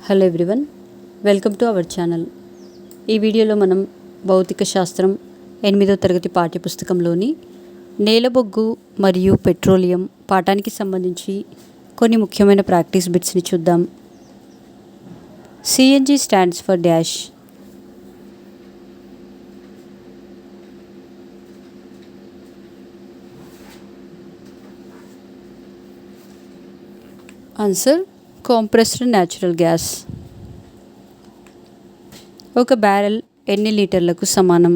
Hello everyone, welcome to our channel. ఈ వీడియోలో మనం భౌతిక శాస్త్రం 8వ తరగతి పాఠ్యపుస్తకంలోని నేలబొగ్గు మరియు పెట్రోలియం పాఠానికి సంబంధించి కొన్ని ముఖ్యమైన ప్రాక్టీస్ బిట్స్ని చూద్దాం. CNG stands for dash. Answer compressed natural gas. ఒక బ్యారెల్ ఎన్ని లీటర్లకు సమానం?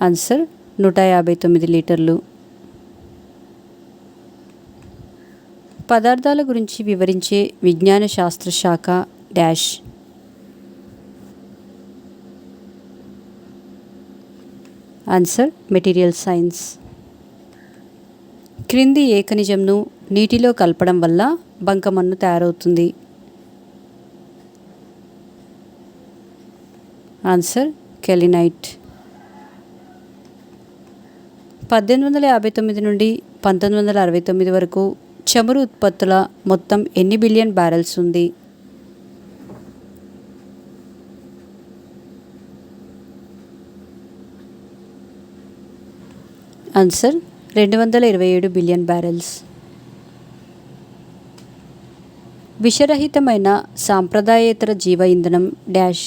ఆన్సర్ 159 లీటర్లు. పదార్థాల గురించి వివరించే విజ్ఞాన శాస్త్ర శాఖ డాష్. Answer material science. క్రింది ఏ ఖనిజంను నీటిలో కలపడం వల్ల బంకమన్ను తయారవుతుంది? ఆన్సర్ కెలినైట్. 1859 నుండి 1969 వరకు చమురు ఉత్పత్తుల మొత్తం ఎన్ని బిలియన్ బ్యారెల్స్ ఉంది? Answer 227 billion barrels. విషరహితమైన సాంప్రదాయేతర జీవ ఇంధనం డాష్.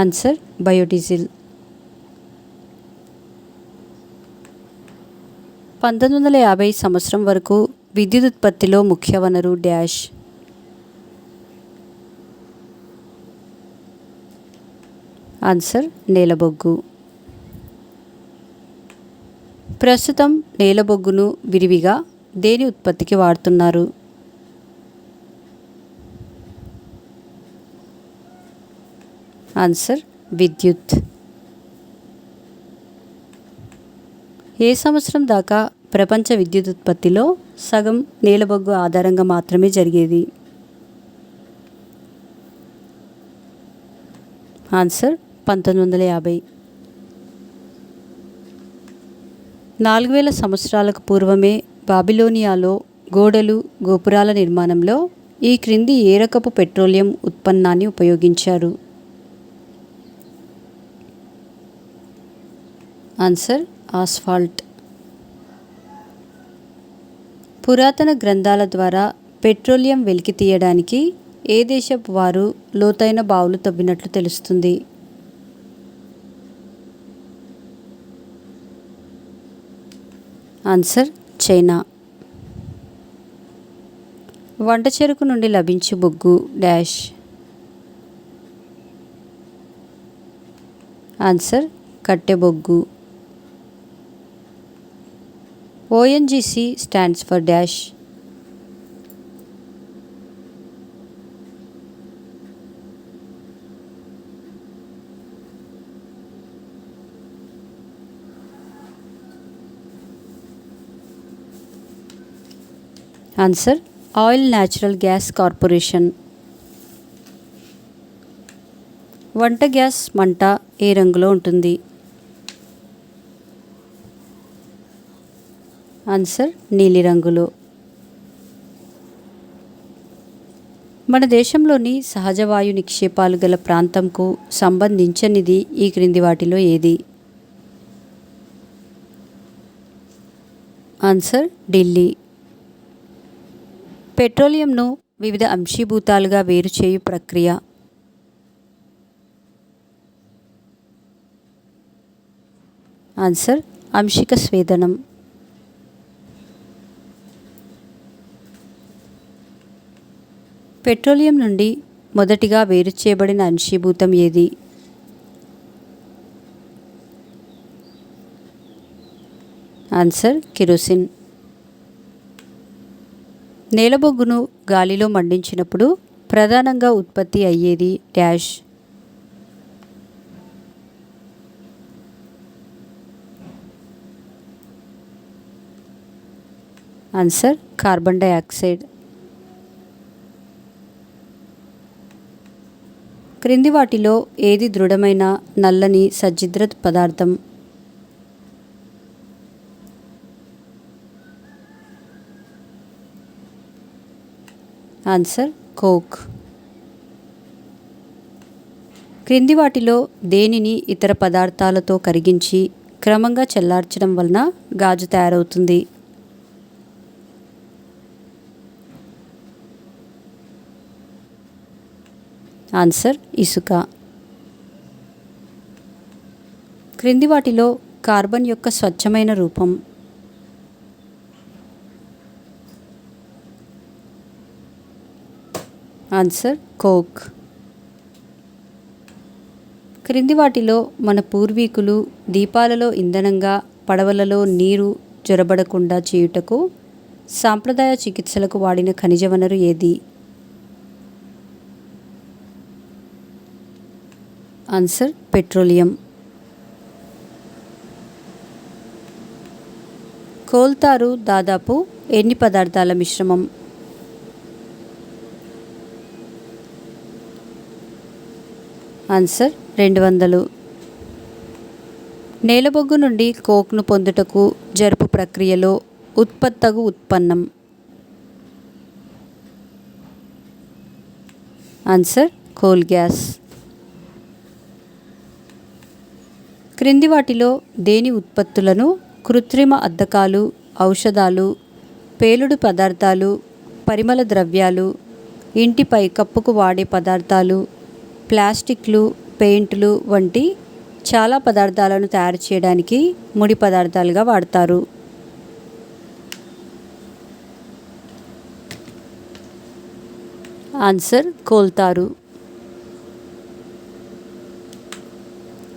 Answer biodiesel. 1950 సంవత్సరం వరకు విద్యుత్ ఉత్పత్తిలో ముఖ్య వనరు డాష్. ఆన్సర్ నేలబొగ్గు. ప్రస్తుతం నేలబొగ్గును విరివిగా దేని ఉత్పత్తికి వాడుతున్నారు? ఆన్సర్ విద్యుత్. ఏ సంవత్సరం దాకా ప్రపంచ విద్యుత్ ఉత్పత్తిలో సగం నేలబొగ్గు ఆధారంగా మాత్రమే జరిగేది? ఆన్సర్ 1950. 4000 సంవత్సరాలకు పూర్వమే బాబిలోనియాలో గోడలు, గోపురాల నిర్మాణంలో ఈ క్రింది ఏ రకపు పెట్రోలియం ఉత్పన్నాన్ని ఉపయోగించారు? Answer asphalt. పురాతన గ్రంథాల ద్వారా పెట్రోలియం వెలికి తీయడానికి ఏ దేశపు వారు లోతైన బావులు తవ్వినట్లు తెలుస్తుంది? Answer China. వంట చెరుకు నుండి లభించే బొగ్గు డాష్. ఆన్సర్ కట్టె బొగ్గు. ONGC stands for dash. Answer oil natural gas corporation. వంట గ్యాస్ మంట ఏ రంగులో ఉంటుంది? ఆన్సర్ నీలిరంగులో. మన దేశంలోని సహజ వాయు నిక్షేపాలు గల ప్రాంతంకు సంబంధించనిది ఈ క్రింది వాటిలో ఏది? ఆన్సర్ ఢిల్లీ. పెట్రోలియంను వివిధ అంశీభూతాలుగా వేరుచేయు ప్రక్రియ? ఆన్సర్ అంశిక స్వేదనం. పెట్రోలియం నుండి మొదటిగా వేరు చేయబడిన అంశీభూతం ఏది? Answer kerosene. నేలబొగ్గును గాలిలో మండించినప్పుడు ప్రధానంగా ఉత్పత్తి అయ్యేది డాష్. Answer carbon dioxide. క్రింది వాటిలో ఏది దృఢమైన నల్లని సజీద్ర పదార్థం? Answer coke. క్రింది వాటిలో దేనిని ఇతర పదార్థాలతో కరిగించి క్రమంగా చల్లార్చడం వలన గాజు తయారవుతుంది? ఆన్సర్ ఇసుక. క్రింది వాటిలో కార్బన్ యొక్క స్వచ్ఛమైన రూపం? Answer coke. క్రింది వాటిలో మన పూర్వీకులు దీపాలలో ఇంధనంగా పడవలలో నీరు జొరబడకుండా చేయుటకు సాంప్రదాయ చికిత్సలకు వాడిన ఖనిజ వనరు ఏది? Answer petroleum. కోల్తారు దాదాపు ఎన్ని పదార్థాల మిశ్రమం? ఆన్సర్ 200. నేలబొగ్గు నుండి కోక్ను పొందుటకు జరుపు ప్రక్రియలో ఉత్పత్తగు ఉత్పన్నం? Answer coal gas. క్రింది వాటిలో దేని ఉత్పత్తులను కృత్రిమ అద్దకాలు, ఔషధాలు, పేలుడు పదార్థాలు, పరిమళ ద్రవ్యాలు, ఇంటి పైకప్పుకు వాడే పదార్థాలు, ప్లాస్టిక్లు, పెయింట్లు వంటి చాలా పదార్థాలను తయారు చేయడానికి ముడి పదార్థాలుగా వాడతారు? ఆన్సర్ కోల్తారు.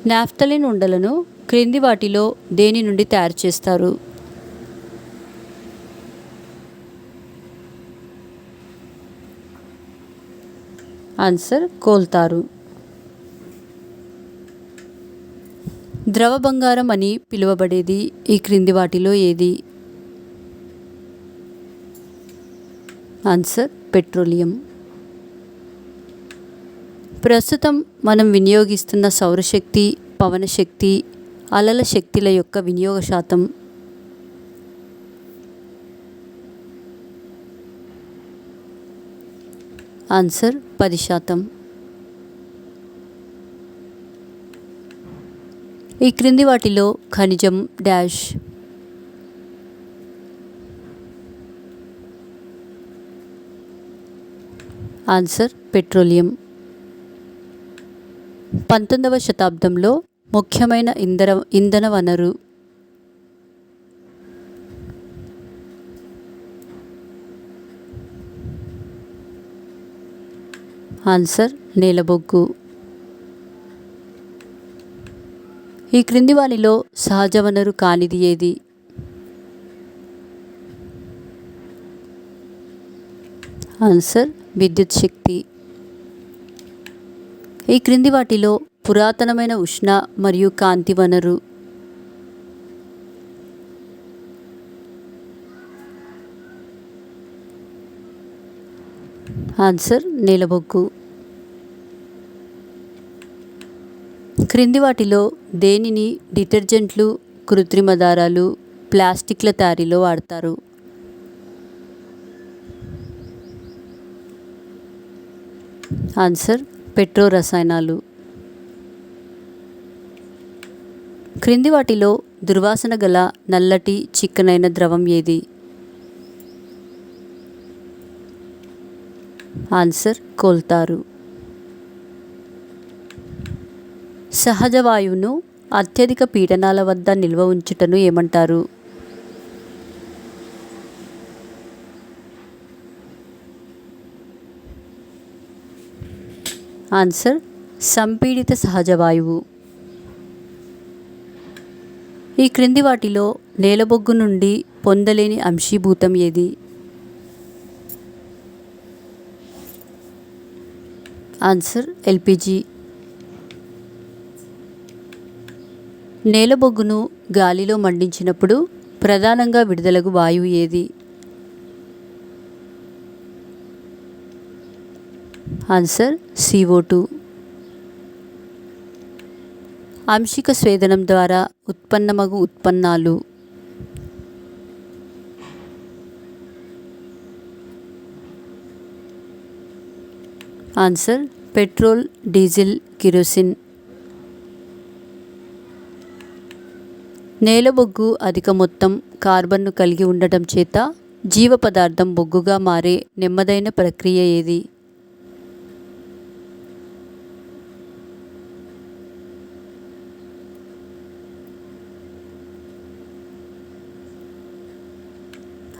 నాఫ్థలిన్ ఉండలను క్రింది వాటిలో దేని నుండి తయారు చేస్తారు? ఆన్సర్ కోల్తారు. ద్రవ బంగారం అని పిలువబడేది ఈ క్రింది వాటిలో ఏది? Answer petroleum. ప్రస్తుతం మనం వినియోగిస్తున్న సౌరశక్తి, పవనశక్తి, అలల శక్తుల యొక్క వినియోగ శాతం? ఆన్సర్ 10%. ఈ క్రింది వాటిలో ఖనిజం డాష్? Answer petroleum. 19వ శతాబ్దంలో ముఖ్యమైన ఇంధన వనరు? ఆన్సర్ నేలబొగ్గు. ఈ క్రింది వానిలో సహజ వనరు కానిది ఏది? ఆన్సర్ విద్యుత్ శక్తి. ఈ క్రింది వాటిలో పురాతనమైన ఉష్ణ మరియు కాంతి వనరు? ఆన్సర్ నేలబొగ్గు. క్రింది వాటిలో దేనిని డిటర్జెంట్లు, కృత్రిమ దారాలు, ప్లాస్టిక్ల తయారీలో వాడతారు? ఆన్సర్ పెట్రో రసాయనాలు. క్రింది వాటిలో దుర్వాసన గల నల్లటి చిక్కనైన ద్రవం ఏది? ఆన్సర్ కోల్తారు. సహజ వాయువును అత్యధిక పీడనాల వద్ద నిల్వ ఉంచుటను ఏమంటారు? ఆన్సర్ సంపీడిత సహజ వాయువు. ఈ క్రింది వాటిలో నేలబొగ్గు నుండి పొందలేని అంశీభూతం ఏది? Answer LPG. నేలబొగ్గును గాలిలో మండించినప్పుడు ప్రధానంగా విడుదలగు వాయువు ఏది? Answer CO2. ఆంశిక స్వేదనం ద్వారా ఉత్పన్నమగు ఉత్పన్నాలు. Answer petrol, diesel, kerosene. నేల బొగ్గు అధిక మొత్తం కార్బన్ను కలిగి ఉండటం చేత జీవ పదార్థం బొగ్గుగా మారే నెమ్మదైన ప్రక్రియ ఏది?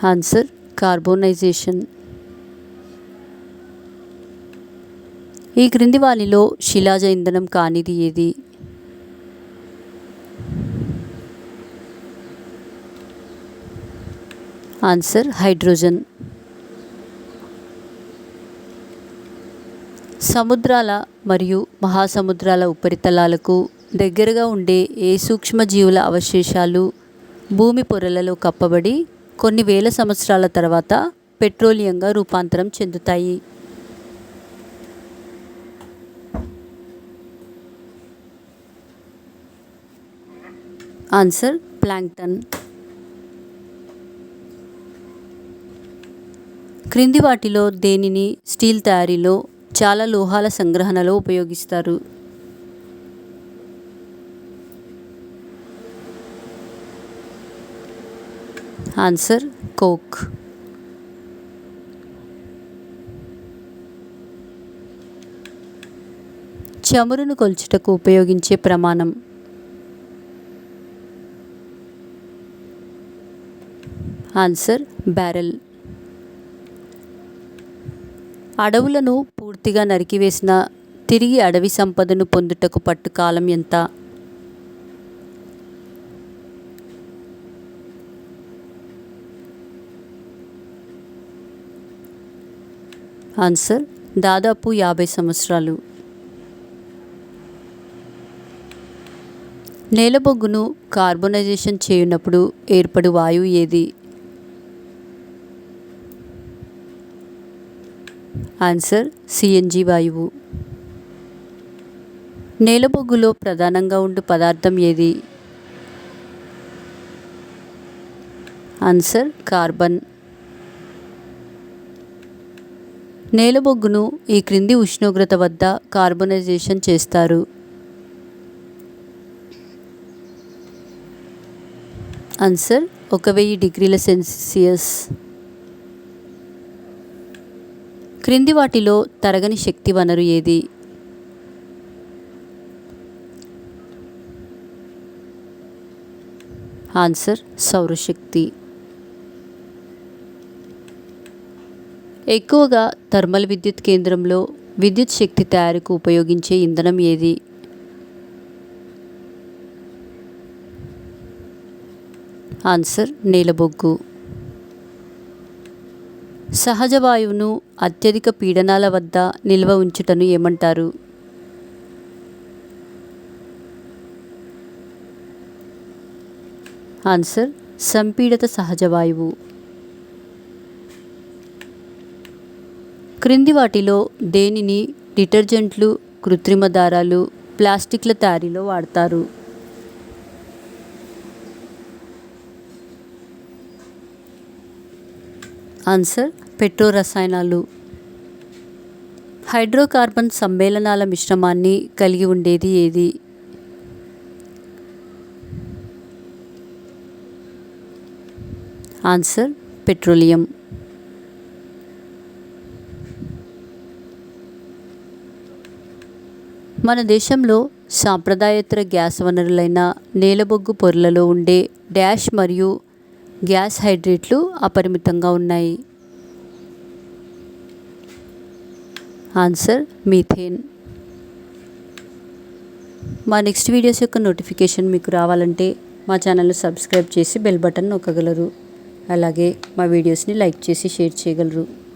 ఆన్సర్ కార్బోనైజేషన్. ఈ క్రింది వానిలో శిలాజ ఇంధనం కానిది ఏది? Answer hydrogen. సముద్రాల మరియు మహాసముద్రాల ఉపరితలాలకు దగ్గరగా ఉండే ఏ సూక్ష్మజీవుల అవశేషాలు భూమి పొరలలో కప్పబడి కొన్ని వేల సంవత్సరాల తర్వాత పెట్రోలియంగా రూపాంతరం చెందుతాయి? Answer plankton. క్రింది వాటిలో దేనిని స్టీల్ తయారీలో చాలా లోహాల సంగ్రహణలో ఉపయోగిస్తారు? Answer coke. చమురును కొల్చుటకు ఉపయోగించే ప్రమాణం? Answer barrel. అడవులను పూర్తిగా నరికివేసిన తిరిగి అడవి సంపదను పొందుటకు పట్టు కాలం ఎంత? ఆన్సర్ దాదాపు 50 సంవత్సరాలు. నేలబొగ్గును కార్బోనైజేషన్ చేయునప్పుడు ఏర్పడు వాయువు ఏది? ఆన్సర్ సిఎన్జి వాయువు. నేలబొగ్గులో ప్రధానంగా ఉండు పదార్థం ఏది? Answer carbon. నేలబొగ్గును ఈ క్రింది ఉష్ణోగ్రత వద్ద కార్బోనైజేషన్ చేస్తారు? ఆన్సర్ 1000 డిగ్రీల సెల్సియస్. క్రింది వాటిలో తరగని శక్తి వనరు ఏది? ఆన్సర్ సౌరశక్తి. ఎక్కువగా థర్మల్ విద్యుత్ కేంద్రంలో విద్యుత్ శక్తి తయారీకు ఉపయోగించే ఇంధనం ఏది? ఆన్సర్ నేలబొగ్గు. సహజ వాయువును అత్యధిక పీడనాల వద్ద నిల్వ ఉంచుటను ఏమంటారు? ఆన్సర్ సంపీడిత సహజ వాయువు. క్రింది వాటిలో దేనిని డిటర్జెంట్లు, కృత్రిమ దారాలు, ప్లాస్టిక్ల తయారీలో వాడతారు? ఆన్సర్ పెట్రో రసాయనాలు. హైడ్రోకార్బన్ సమ్మేళనాల మిశ్రమాన్ని కలిగి ఉండేది ఏది? Answer petroleum. మన దేశంలో సాంప్రదాయేతర గ్యాస్ వనరులైన నేలబొగ్గు పొరలలో ఉండే డాష్ మరియు గ్యాస్ హైడ్రేట్లు అపరిమితంగా ఉన్నాయి. Answer methane. మా నెక్స్ట్ వీడియోస్ యొక్క నోటిఫికేషన్ మీకు రావాలంటే మా ఛానల్ని సబ్స్క్రైబ్ చేసి బెల్ బటన్ నొక్కగలరు. అలాగే మా వీడియోస్ని లైక్ చేసి షేర్ చేయగలరు.